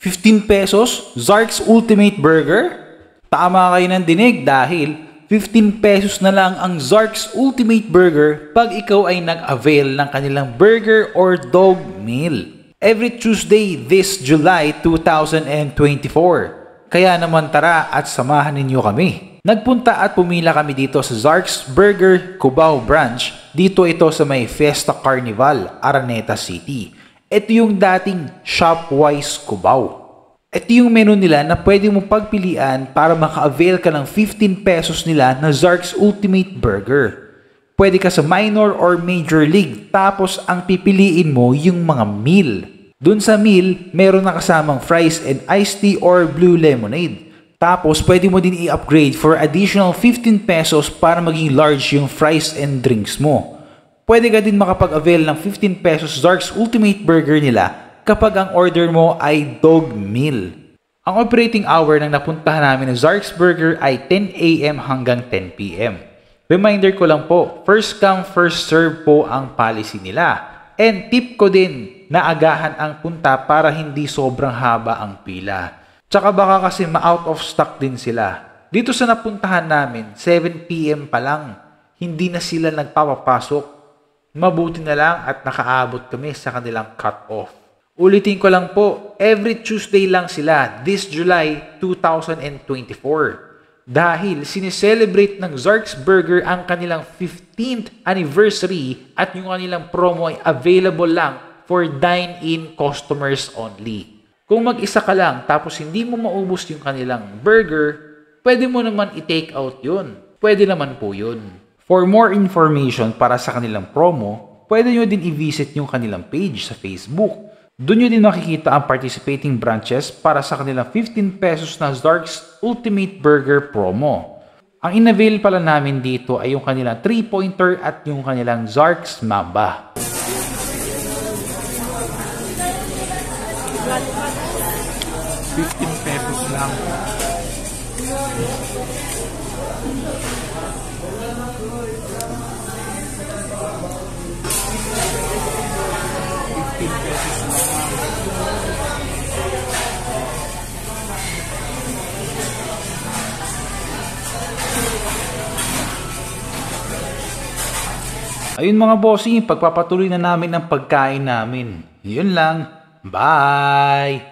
15 pesos, Zark's Ultimate Burger? Tama kayo ng dinig dahil 15 pesos na lang ang Zark's Ultimate Burger pag ikaw ay nag-avail ng kanilang burger or dog meal. Every Tuesday this July 2024. Kaya naman tara at samahan ninyo kami. Nagpunta at pumila kami dito sa Zark's Burger Cubao branch. Dito ito sa may Fiesta Carnival, Araneta City. Ito yung dating Shopwise Cubao. Ito yung menu nila na pwede mo pagpilian para maka-avail ka ng 15 pesos nila na Zark's Ultimate Burger. Pwede ka sa minor or major league tapos ang pipiliin mo yung mga meal. Dun sa meal, meron na kasamang fries and iced tea or blue lemonade. Tapos pwede mo din i-upgrade for additional 15 pesos para maging large yung fries and drinks mo. Pwede ka din makapag-avail ng 15 pesos Zark's Ultimate Burger nila kapag ang order mo ay dog meal. Ang operating hour ng napuntahan namin ng Zark's Burger ay 10 AM hanggang 10 PM. Reminder ko lang po, first come first serve po ang policy nila. And tip ko din na agahan ang punta para hindi sobrang haba ang pila. Tsaka baka kasi ma-out of stock din sila. Dito sa napuntahan namin, 7 PM pa lang, hindi na sila nagpapapasok. Mabuti na lang at nakaabot kami sa kanilang cut-off. Ulitin ko lang po, every Tuesday lang sila this July 2024. Dahil sineselebrate ng Zark's Burger ang kanilang 15th anniversary at yung kanilang promo ay available lang for dine-in customers only. Kung mag-isa ka lang tapos hindi mo maubos yung kanilang burger, pwede mo naman i-take out yun. Pwede naman po yun. For more information para sa kanilang promo, pwede nyo din i-visit yung kanilang page sa Facebook. Doon nyo din makikita ang participating branches para sa kanilang 15 pesos na Zark's Ultimate Burger promo. Ang in-avail pala namin dito ay yung kanilang 3-pointer at yung kanilang Zark's Mamba. 15 pesos lang. Ayun mga bossing, pagpapatuloy na namin ang pagkain namin. Yun lang. Bye!